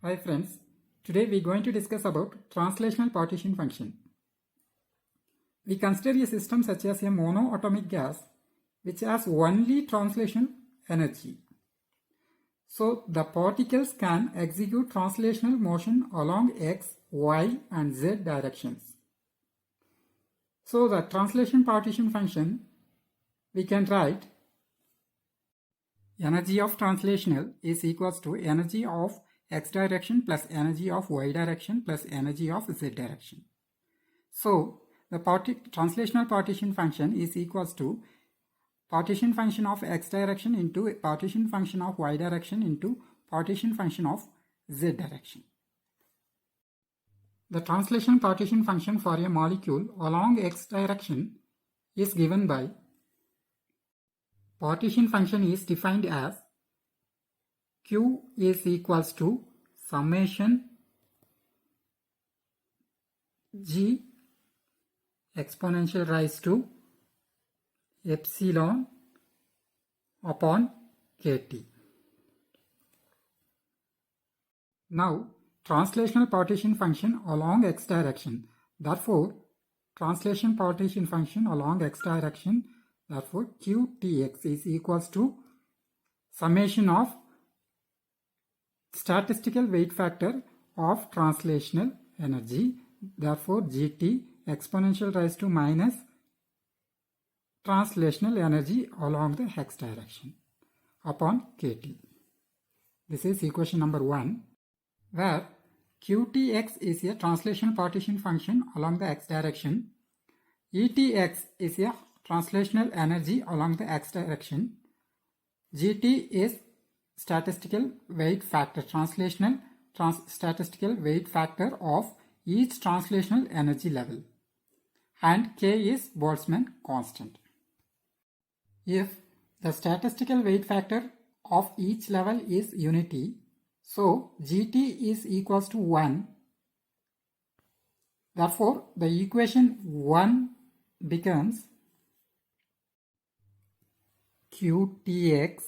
Hi friends, today we are going to discuss about translational partition function. We consider a system such as a monoatomic gas which has only translation energy. So the particles can execute translational motion along x, y and z directions. So the translation partition function we can write energy of translational is equals to energy of x direction plus energy of y direction plus energy of z direction. So the translational partition function is equals to partition function of x direction into partition function of y direction into partition function of z direction. The translation partition function for a molecule along x direction is given by partition function is defined as Q is equals to summation G exponential rise to epsilon upon kT. Now, translational partition function along x direction. Therefore, translation partition function along x direction. Therefore, Qtx is equals to summation of statistical weight factor of translational energy. Therefore, Gt exponential rise to minus translational energy along the x direction upon kT. This is equation number 1, where Qtx is a translational partition function along the x direction. Etx is a translational energy along the x direction. Gt is statistical weight factor, statistical weight factor of each translational energy level, and K is Boltzmann constant. If the statistical weight factor of each level is unity, so Gt is equals to 1. Therefore, the equation 1 becomes Qtx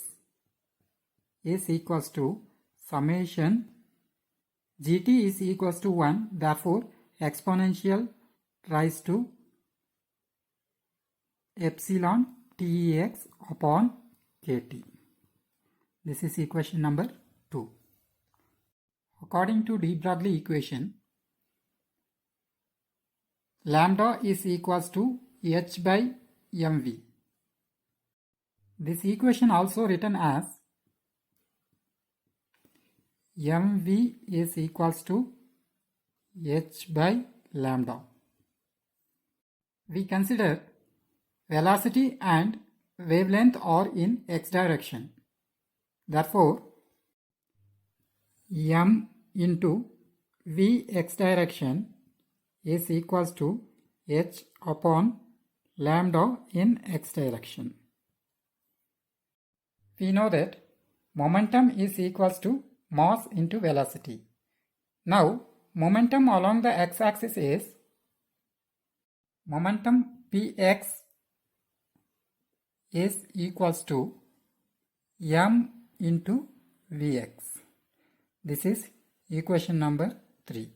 is equals to summation Gt is equals to 1. Therefore, exponential rise to epsilon Tex upon kT. This is equation number 2. According to de Broglie equation, lambda is equals to h by mv. This equation also written as mv is equals to h by lambda. We consider velocity and wavelength are in x direction. Therefore, m into v x direction is equals to h upon lambda in x direction. We know that momentum is equals to mass into velocity. Now, momentum along the x-axis is momentum px is equals to m into vx. This is equation number 3.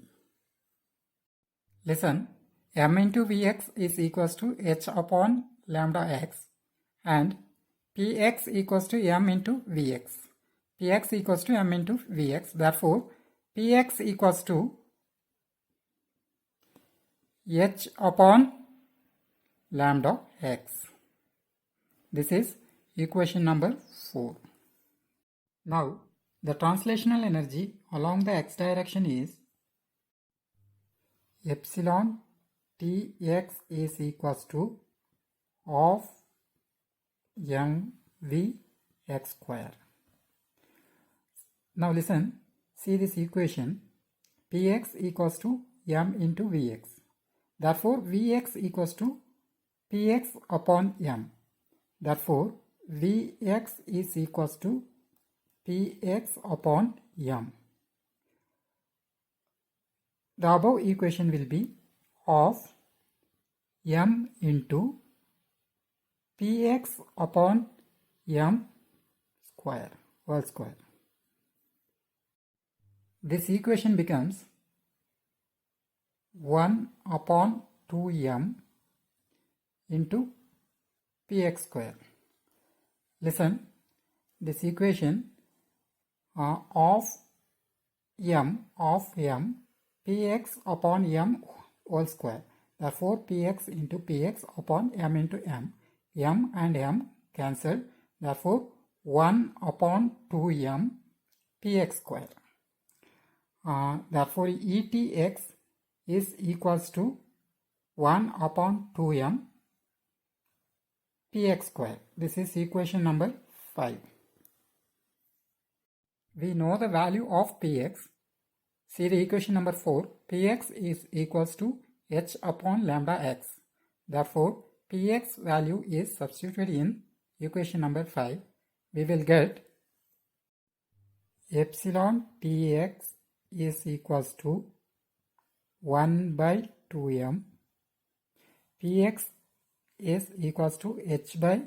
Listen, m into vx is equals to h upon lambda x and px equals to m into vx. Px equals to m into vx. Therefore, px equals to h upon lambda x. This is equation number 4. Now, the translational energy along the x direction is epsilon Tx is equals to half mv x square. Now listen, see this equation, px equals to m into vx. Therefore, vx equals to px upon m. Therefore, vx is equals to px upon m. The above equation will be of m into px upon m square, whole square. this equation becomes 1 upon 2m into px square. Listen, this equation of m px upon m whole square. Therefore, px into px upon m into m and m cancelled. Therefore, 1 upon 2m px square. Therefore, etx is equals to 1 upon 2m px square. This is equation number 5. We know the value of px. See the equation number 4. Px is equals to h upon lambda x. Therefore, px value is substituted in equation number 5. We will get epsilon tx is equals to 1 by 2m. Px is equals to h by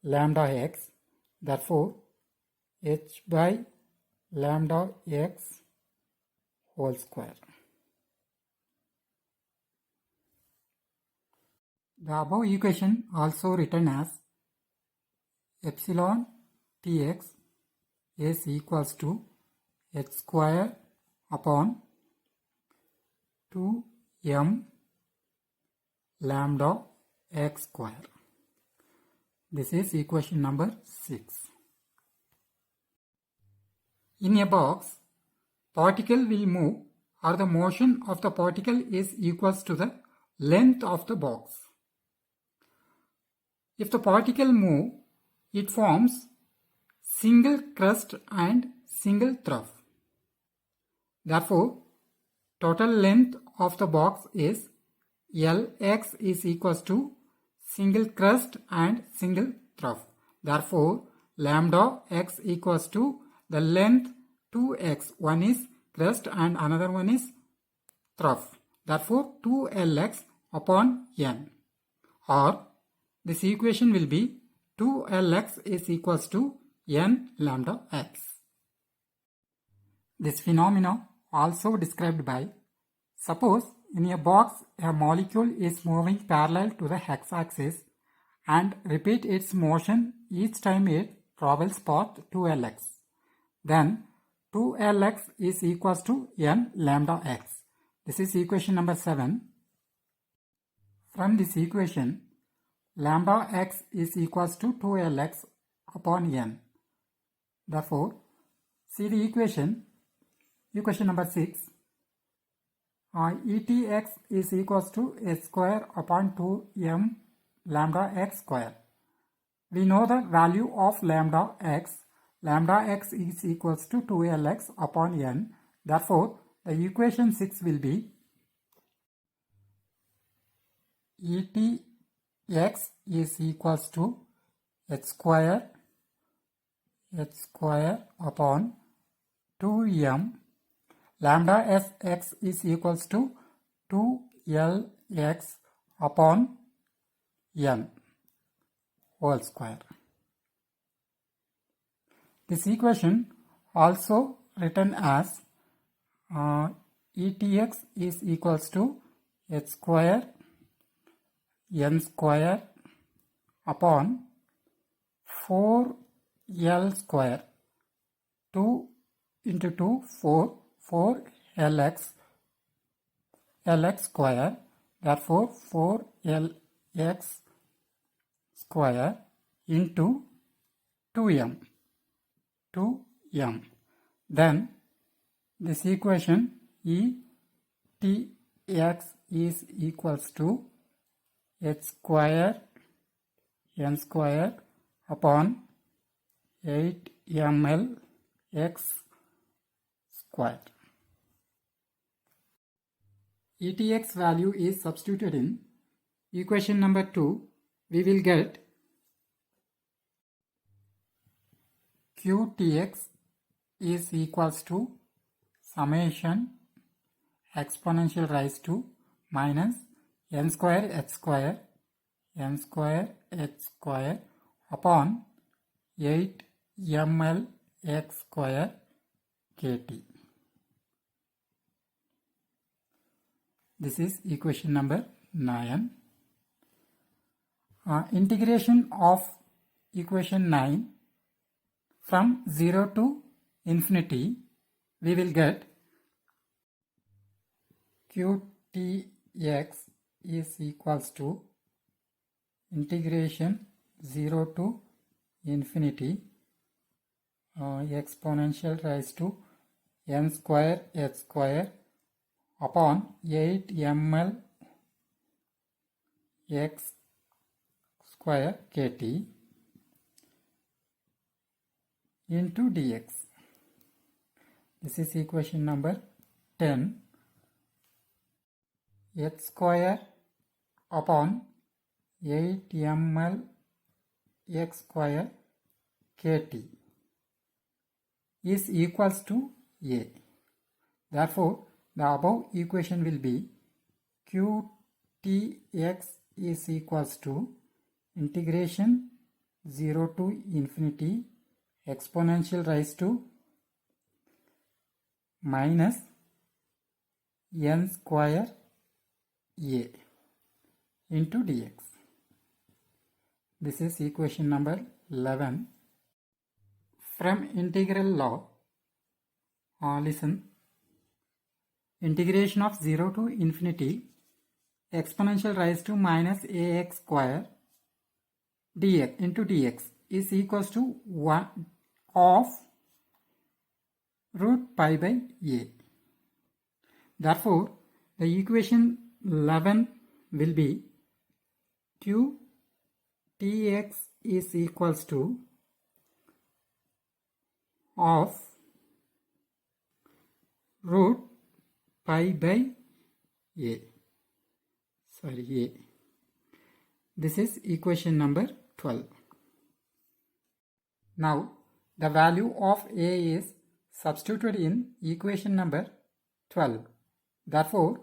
lambda x. Therefore, h by lambda x whole square. The above equation also written as epsilon tx is equals to h square upon 2m lambda x square. This is equation number 6. In a box, particle will move or the motion of the particle is equals to the length of the box. If the particle move, it forms single crust and single trough. Therefore, total length of the box is Lx is equals to single crust and single trough. Therefore, lambda x equals to the length 2x. One is crust and another one is trough. Therefore, 2Lx upon n. Or this equation will be 2Lx is equals to n lambda x. This phenomena also described by, suppose in a box a molecule is moving parallel to the x-axis and repeat its motion each time it travels path 2Lx. Then 2Lx is equals to n lambda x. This is equation number 7. From this equation, lambda x is equals to 2Lx upon n. Therefore, see the equation number 6. Etx is equals to h square upon 2m lambda x square. We know the value of lambda x. Lambda x is equals to 2Lx upon n. Therefore, the equation 6 will be Etx is equals to h square upon 2m. Lambda x is equals to 2Lx upon n whole square. This equation also written as Etx is equals to h square n square upon 4L square. 2 into 2, 4 Lx square. Therefore, 4Lx square into 2m. Then this equation Etx is equals to h square n square upon 8ml x square. Etx value is substituted in equation number 2. We will get Qtx is equals to summation exponential rise to minus n square h square upon 8ml x square kt. This is equation number 9. Integration of equation 9 from 0 to infinity, we will get qtx is equals to integration 0 to infinity exponential raised to n square h square upon 8 ml x square kt into dx. This is equation number 10. H square upon 8 ml x square kt is equals to A. Therefore, the above equation will be qtx is equals to integration 0 to infinity exponential raised to minus n square A into dx. This is equation number 11. From integral law, listen, integration of 0 to infinity exponential raised to minus ax square dx into dx is equals to 1 of root pi by a. Therefore, the equation 11 will be q tx is equals to of root pi by a. This is equation number 12. Now, the value of a is substituted in equation number 12. Therefore,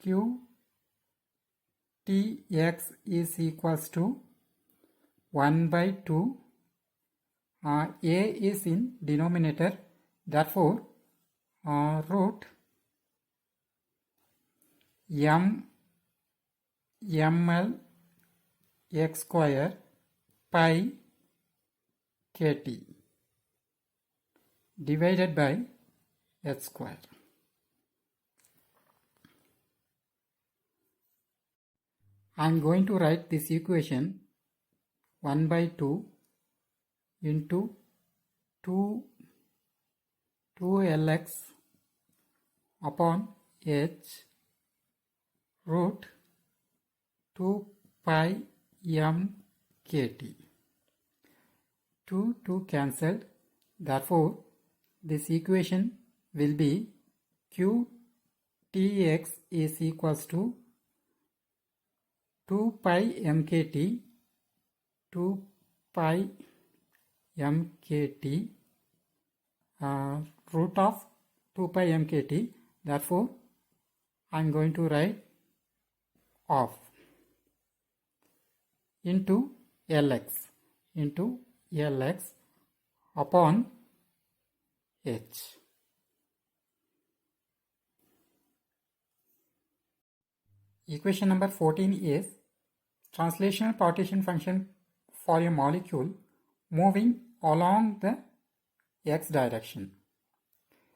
q tx is equals to 1 by 2. A is in denominator. Therefore, root ml x square pi kt divided by h square. I am going to write this equation 1 by 2 into 2lx upon h root 2 pi m kt. 2 cancelled. Therefore, this equation will be q tx is equals to 2 pi mkt 2 pi mkt root of 2 pi mkt. Therefore, I am going to write of into lx upon h. Equation number 14 is translational partition function for a molecule moving along the x direction.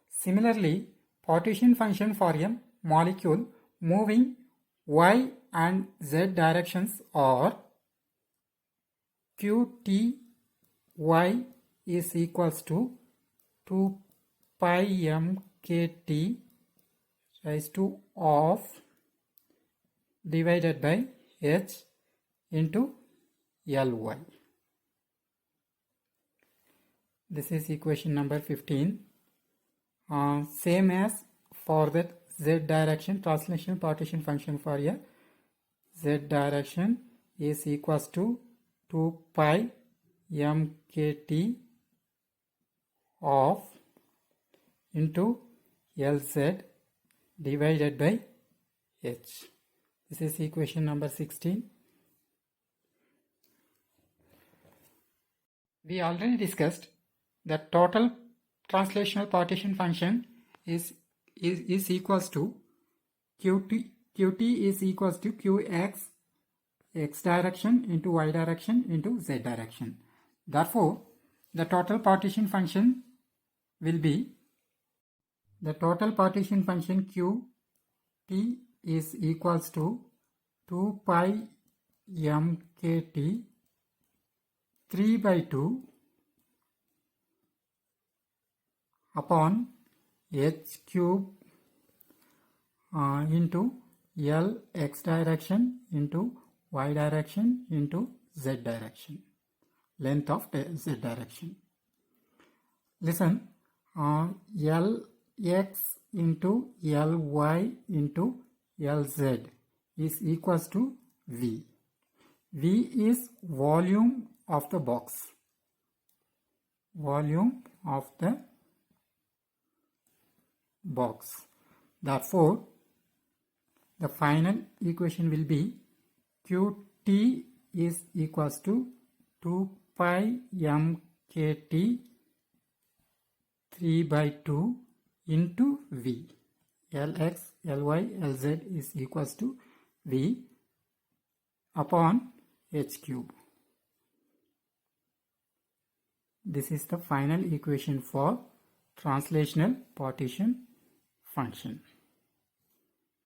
Similarly, partition function for a molecule moving y and z directions are qty is equals to 2 pi mkt raised to of divided by h into ly. This is equation number 15. Same as for the z direction, translational partition function for a z direction is equals to 2 pi mkt of into lz divided by h. This is equation number 16. We already discussed that total translational partition function is equals to qt is equals to qx x direction into y direction into z direction. Therefore, the total partition function will be, the total partition function qt is equals to 2 pi mkt 3 by 2 upon h cube into L x direction into y direction into z direction, length of the z direction. Listen, L x into L y into L z is equals to V. V is volume of the box. Volume of the box. Therefore, the final equation will be qt is equals to 2 pi mkt 3 by 2 into V. Lx, Ly, Lz is equals to V upon h cube. This is the final equation for translational partition function.